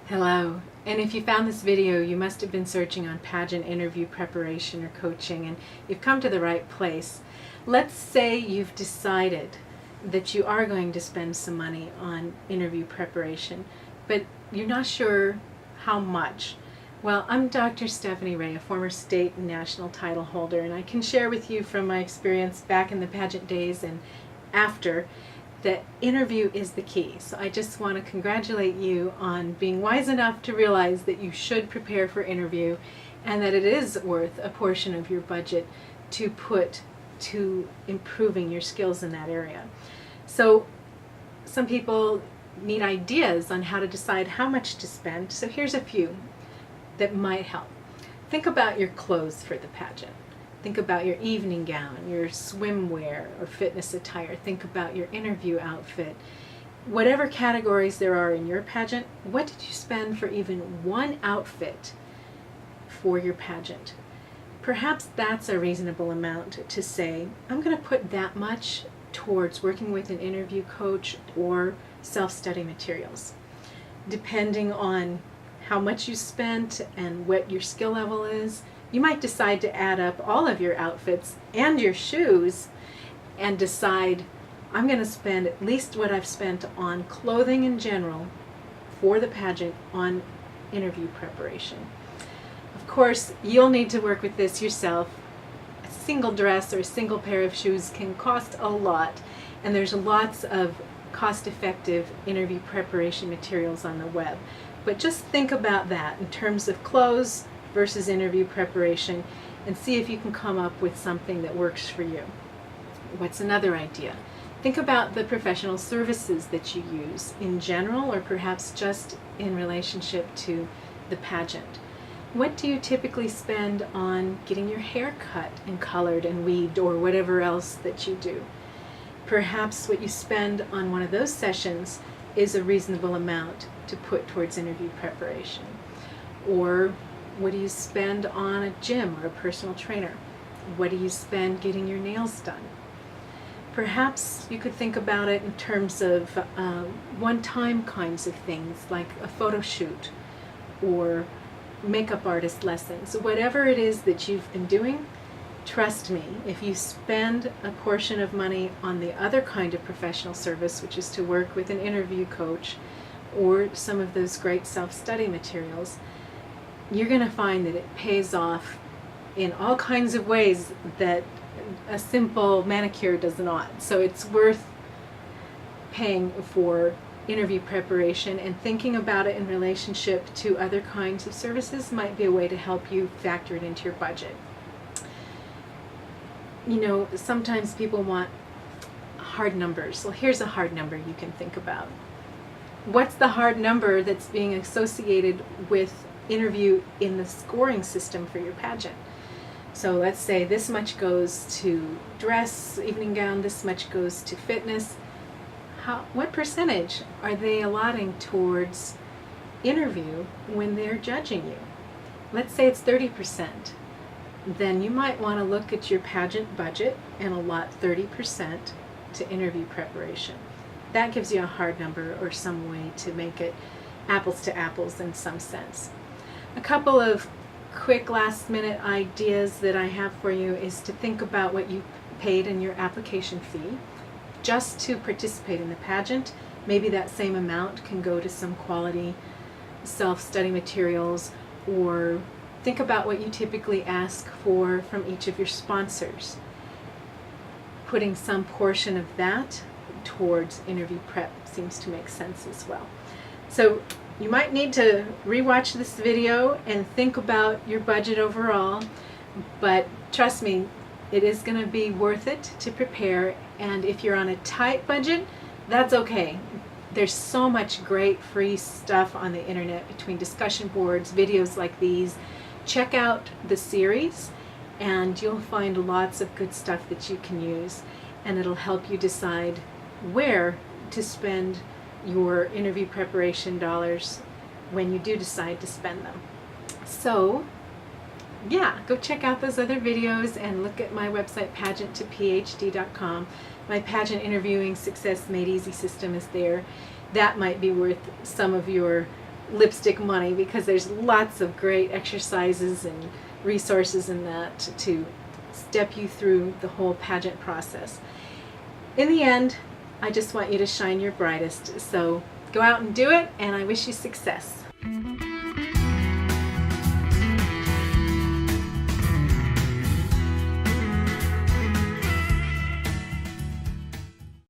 Hello, and if you found this video, you must have been searching on pageant interview preparation or coaching, and you've come to the right place. Let's say you've decided that you are going to spend some money on interview preparation, but you're not sure how much. Well, I'm Dr. Stephanie Ray, a former state and national title holder, and I can share with you from my experience back in the pageant days and after that interview is the key. So I just want to congratulate you on being wise enough to realize that you should prepare for interview and that it is worth a portion of your budget to put to improving your skills in that area. So some people need ideas on how to decide how much to spend. So here's a few that might help. Think about your clothes for the pageant. Think about your evening gown, your swimwear or fitness attire. Think about your interview outfit. Whatever categories there are in your pageant, what did you spend for even one outfit for your pageant? Perhaps that's a reasonable amount to say, I'm going to put that much towards working with an interview coach or self-study materials. Depending on how much you spent and what your skill level is, you might decide to add up all of your outfits and your shoes and decide, I'm going to spend at least what I've spent on clothing in general for the pageant on interview preparation. Of course, you'll need to work with this yourself. A single dress or a single pair of shoes can cost a lot, and there's lots of cost-effective interview preparation materials on the web. But just think about that in terms of clothes versus interview preparation and see if you can come up with something that works for you. What's another idea? Think about the professional services that you use in general or perhaps just in relationship to the pageant. What do you typically spend on getting your hair cut and colored and weaved or whatever else that you do? Perhaps what you spend on one of those sessions is a reasonable amount to put towards interview preparation. Or what do you spend on a gym or a personal trainer? What do you spend getting your nails done? Perhaps you could think about it in terms of one-time kinds of things like a photo shoot or makeup artist lessons. Whatever it is that you've been doing, trust me, if you spend a portion of money on the other kind of professional service, which is to work with an interview coach or some of those great self-study materials, you're going to find that it pays off in all kinds of ways that a simple manicure does not. So it's worth paying for interview preparation, and thinking about it in relationship to other kinds of services might be a way to help you factor it into your budget. You know, sometimes people want hard numbers. Well, here's a hard number you can think about. What's the hard number that's being associated with interview in the scoring system for your pageant? So let's say this much goes to dress, evening gown, this much goes to fitness. What percentage are they allotting towards interview when they're judging you? Let's say it's 30%. Then you might want to look at your pageant budget and allot 30% to interview preparation. That gives you a hard number or some way to make it apples to apples in some sense. A couple of quick last minute ideas that I have for you is to think about what you paid in your application fee just to participate in the pageant. Maybe that same amount can go to some quality self-study materials, or think about what you typically ask for from each of your sponsors. Putting some portion of that towards interview prep seems to make sense as well. So you might need to rewatch this video and think about your budget overall, but trust me, it is going to be worth it to prepare. And if you're on a tight budget, that's okay. There's so much great free stuff on the internet between discussion boards, videos like these. Check out the series and you'll find lots of good stuff that you can use, and it'll help you decide where to spend your interview preparation dollars when you do decide to spend them. So yeah, go check out those other videos and look at my website, PageantToPhD.com. My pageant interviewing success made easy system is there. That might be worth some of your lipstick money, because there's lots of great exercises and resources in that to step you through the whole pageant process. In the end, I just want you to shine your brightest. So go out and do it, and I wish you success.